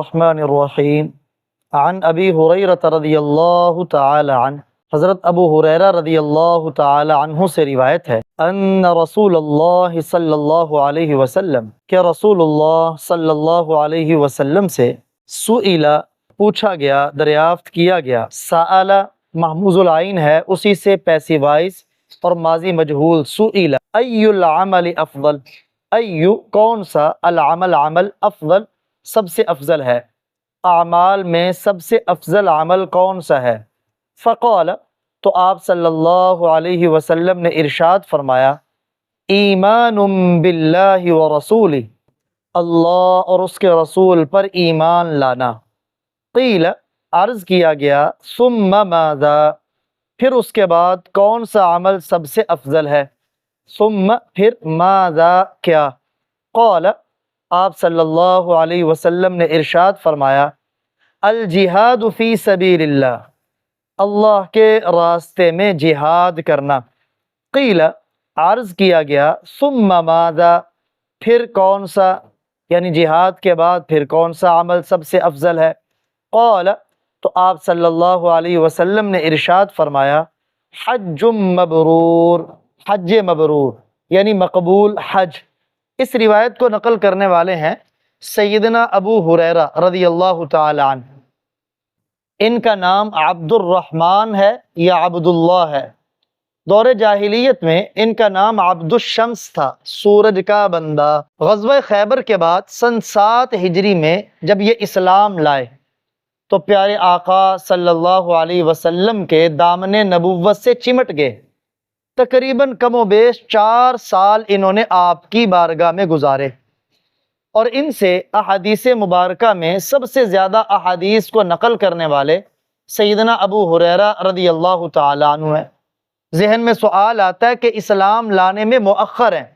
الرحمن الرحیم عن ابی ہریرہ رضی اللہ تعالی عنہ، حضرت ابو ہریرہ رضی اللہ تعالی عنہ سے روایت ہے، ان رسول اللہ صلی اللہ علیہ وسلم، کہ رسول اللہ صلی اللہ علیہ وسلم سے سئل پوچھا گیا، دریافت کیا گیا، سأل محموز العین ہے، اسی سے پیسیو وائس اور ماضی مجہول، سئل ای العمل افضل، ایو کون سا، العمل عمل، افضل سب سے افضل ہے، اعمال میں سب سے افضل عمل کون سا ہے؟ فقال، تو آپ صلی اللہ علیہ وسلم نے ارشاد فرمایا، ایمان باللہ ورسولہ، اللہ اور اس کے رسول پر ایمان لانا۔ قیل، عرض کیا گیا، ثم ماذا، پھر اس کے بعد کون سا عمل سب سے افضل ہے؟ ثم پھر، ماذا کیا؟ قال، آپ صلی اللہ علیہ وسلم نے ارشاد فرمایا، الجہاد فی سبیل اللہ، اللہ کے راستے میں جہاد کرنا۔ قیل، عرض کیا گیا، ثم ماذا، پھر کون سا، یعنی جہاد کے بعد پھر کون سا عمل سب سے افضل ہے؟ قال، تو آپ صلی اللہ علیہ وسلم نے ارشاد فرمایا، حج مبرور، حج مبرور یعنی مقبول حج۔ اس روایت کو نقل کرنے والے ہیں سیدنا ابو ہریرہ رضی اللہ تعالی عنہ۔ ان کا نام عبد الرحمن ہے یا عبد اللہ ہے۔ دور جاہلیت میں ان کا نام عبد الشمس تھا، سورج کا بندہ۔ غزوہ خیبر کے بعد سن 7 ہجری میں جب یہ اسلام لائے تو پیارے آقا صلی اللہ علیہ وسلم کے دامن نبوت سے چمٹ گئے۔ تقریباً کم و بیش 4 سال انہوں نے آپ کی بارگاہ میں گزارے، اور ان سے احادیث مبارکہ میں سب سے زیادہ احادیث کو نقل کرنے والے سیدنا ابو ہریرہ رضی اللہ تعالی عنہ ہیں۔ ذہن میں سوال آتا ہے کہ اسلام لانے میں مؤخر ہیں،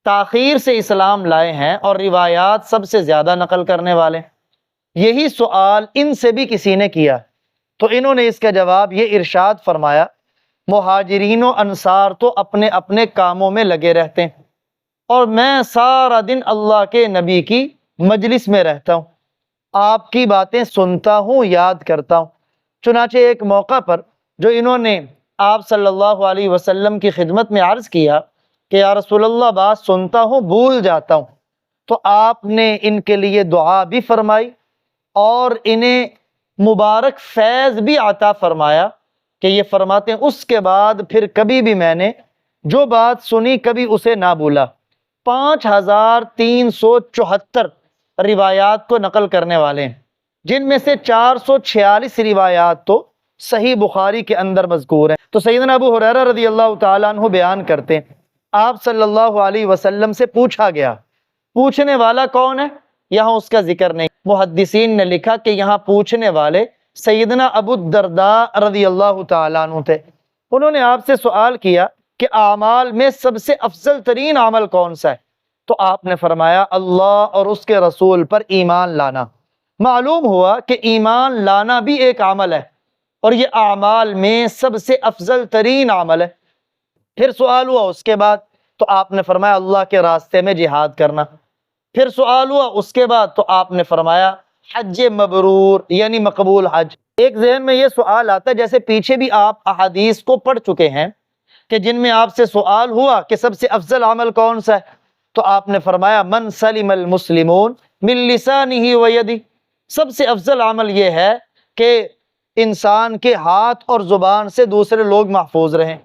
تاخیر سے اسلام لائے ہیں اور روایات سب سے زیادہ نقل کرنے والے۔ یہی سوال ان سے بھی کسی نے کیا تو انہوں نے اس کا جواب یہ ارشاد فرمایا، مہاجرین و انصار تو اپنے اپنے کاموں میں لگے رہتے ہیں، اور میں سارا دن اللہ کے نبی کی مجلس میں رہتا ہوں، آپ کی باتیں سنتا ہوں، یاد کرتا ہوں۔ چنانچہ ایک موقع پر جو انہوں نے آپ صلی اللہ علیہ وسلم کی خدمت میں عرض کیا کہ یا رسول اللہ، بات سنتا ہوں بھول جاتا ہوں، تو آپ نے ان کے لیے دعا بھی فرمائی اور انہیں مبارک فیض بھی عطا فرمایا کہ یہ فرماتے ہیں، اس کے بعد پھر کبھی بھی میں نے جو بات سنی کبھی اسے نہ بھولا۔ 5374 روایات کو نقل کرنے والے ہیں، جن میں سے 446 روایات تو صحیح بخاری کے اندر مذکور ہیں۔ تو سیدنا ابو ہریرہ رضی اللہ تعالیٰ عنہ بیان کرتے ہیں، آپ صلی اللہ علیہ وسلم سے پوچھا گیا، پوچھنے والا کون ہے یہاں اس کا ذکر نہیں۔ محدثین نے لکھا کہ یہاں پوچھنے والے سیدنا ابو الدرداء رضی اللہ تعالیٰ عنہ تھے۔ انہوں نے آپ سے سوال کیا کہ اعمال میں سب سے افضل ترین عمل کون سا ہے؟ تو آپ نے فرمایا، اللہ اور اس کے رسول پر ایمان لانا۔ معلوم ہوا کہ ایمان لانا بھی ایک عمل ہے، اور یہ اعمال میں سب سے افضل ترین عمل ہے۔ پھر سوال ہوا اس کے بعد، تو آپ نے فرمایا اللہ کے راستے میں جہاد کرنا۔ پھر سوال ہوا اس کے بعد، تو آپ نے فرمایا حج مبرور یعنی مقبول حج۔ ایک ذہن میں یہ سوال آتا ہے، جیسے پیچھے بھی آپ احادیث کو پڑھ چکے ہیں کہ جن میں آپ سے سوال ہوا کہ سب سے افضل عمل کون سا ہے، تو آپ نے فرمایا من سلم المسلمون من لسانہ و یدہ، سب سے افضل عمل یہ ہے کہ انسان کے ہاتھ اور زبان سے دوسرے لوگ محفوظ رہیں۔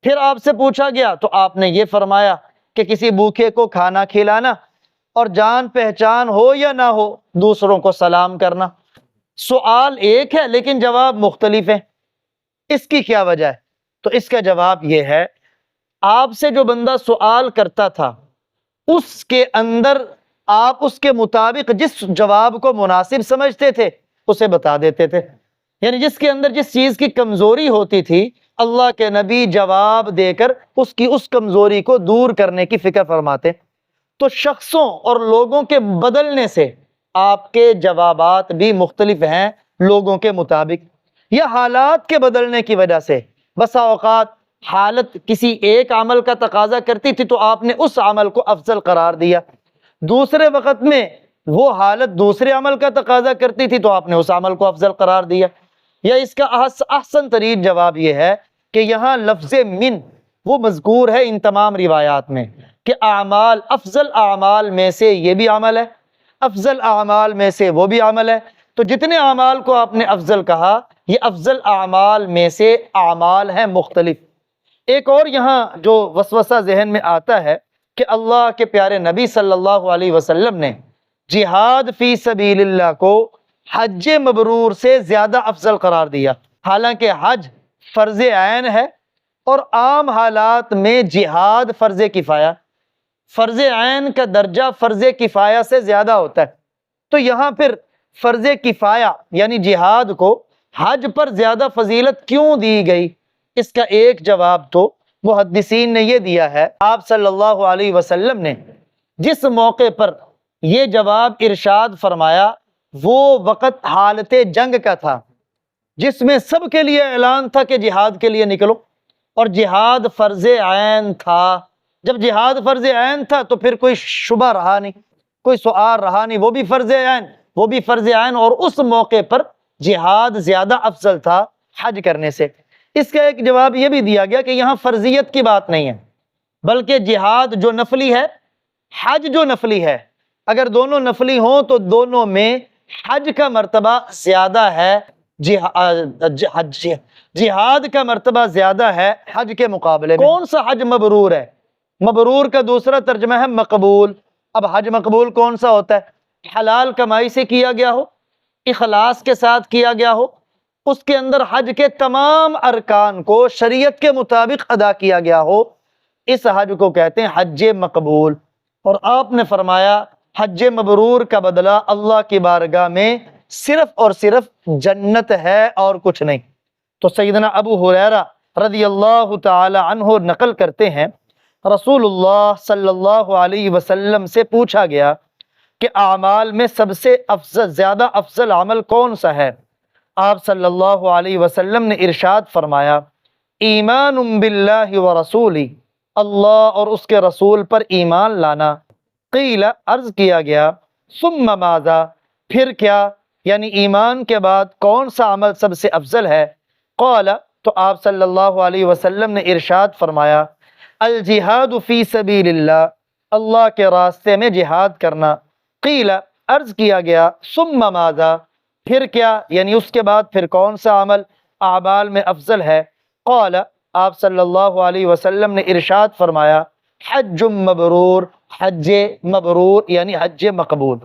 پھر آپ سے پوچھا گیا تو آپ نے یہ فرمایا کہ کسی بھوکے کو کھانا کھلانا، اور جان پہچان ہو یا نہ ہو دوسروں کو سلام کرنا۔ سوال ایک ہے لیکن جواب مختلف ہے، اس کی کیا وجہ ہے؟ تو اس کا جواب یہ ہے، آپ سے جو بندہ سوال کرتا تھا اس کے اندر آپ اس کے مطابق جس جواب کو مناسب سمجھتے تھے اسے بتا دیتے تھے، یعنی جس کے اندر جس چیز کی کمزوری ہوتی تھی اللہ کے نبی جواب دے کر اس کی اس کمزوری کو دور کرنے کی فکر فرماتے۔ تو شخصوں اور لوگوں کے بدلنے سے آپ کے جوابات بھی مختلف ہیں لوگوں کے مطابق، یا حالات کے بدلنے کی وجہ سے۔ بسا اوقات حالت کسی ایک عمل کا تقاضا کرتی تھی تو آپ نے اس عمل کو افضل قرار دیا، دوسرے وقت میں وہ حالت دوسرے عمل کا تقاضا کرتی تھی تو آپ نے اس عمل کو افضل قرار دیا۔ یا اس کا احسن ترین جواب یہ ہے کہ یہاں لفظ من وہ مذکور ہے ان تمام روایات میں کہ اعمال، افضل اعمال میں سے یہ بھی عمل ہے، افضل اعمال میں سے وہ بھی عمل ہے۔ تو جتنے اعمال کو آپ نے افضل کہا، یہ افضل اعمال میں سے اعمال ہیں مختلف۔ ایک اور یہاں جو وسوسہ ذہن میں آتا ہے کہ اللہ کے پیارے نبی صلی اللہ علیہ وسلم نے جہاد فی سبیل اللہ کو حج مبرور سے زیادہ افضل قرار دیا، حالانکہ حج فرض عین ہے اور عام حالات میں جہاد فرض کفایہ، فرض عین کا درجہ فرض کفایہ سے زیادہ ہوتا ہے۔ تو یہاں پھر فرض کفایہ یعنی جہاد کو حج پر زیادہ فضیلت کیوں دی گئی؟ اس کا ایک جواب تو محدثین نے یہ دیا ہے، آپ صلی اللہ علیہ وسلم نے جس موقع پر یہ جواب ارشاد فرمایا وہ وقت حالت جنگ کا تھا، جس میں سب کے لیے اعلان تھا کہ جہاد کے لیے نکلو، اور جہاد فرض عین تھا۔ جب جہاد فرض عین تھا تو پھر کوئی شبہ رہا نہیں، کوئی سؤال رہا نہیں، وہ بھی فرض عین، وہ بھی فرض عین، اور اس موقع پر جہاد زیادہ افضل تھا حج کرنے سے۔ اس کا ایک جواب یہ بھی دیا گیا کہ یہاں فرضیت کی بات نہیں ہے، بلکہ جہاد جو نفلی ہے، حج جو نفلی ہے، اگر دونوں نفلی ہوں تو دونوں میں حج کا مرتبہ زیادہ ہے، جہاد کا مرتبہ زیادہ ہے حج کے مقابلے میں۔ کون سا حج مبرور ہے؟ مبرور کا دوسرا ترجمہ ہے مقبول۔ اب حج مقبول کون سا ہوتا ہے؟ حلال کمائی سے کیا گیا ہو، اخلاص کے ساتھ کیا گیا ہو، اس کے اندر حج کے تمام ارکان کو شریعت کے مطابق ادا کیا گیا ہو، اس حج کو کہتے ہیں حج مقبول۔ اور آپ نے فرمایا حج مبرور کا بدلہ اللہ کی بارگاہ میں صرف اور صرف جنت ہے اور کچھ نہیں۔ تو سیدنا ابو ہریرہ رضی اللہ تعالی عنہ نقل کرتے ہیں، رسول اللہ صلی اللہ علیہ وسلم سے پوچھا گیا کہ اعمال میں سب سے زیادہ افضل عمل کون سا ہے؟ آپ صلی اللہ علیہ وسلم نے ارشاد فرمایا، ایمان باللہ ورسولہ، اللہ اور اس کے رسول پر ایمان لانا۔ قیل، عرض کیا گیا، ثم ماذا، پھر کیا؟ یعنی ایمان کے بعد کون سا عمل سب سے افضل ہے؟ قال، تو آپ صلی اللہ علیہ وسلم نے ارشاد فرمایا، الجہاد فی سبیل اللہ، اللہ کے راستے میں جہاد کرنا۔ قیل، عرض کیا گیا، ثم ماذا، پھر کیا؟ یعنی اس کے بعد پھر کون سا عمل اعمال میں افضل ہے؟ قال، آپ صلی اللہ علیہ وسلم نے ارشاد فرمایا، حج مبرور، حج مبرور یعنی حج مقبول۔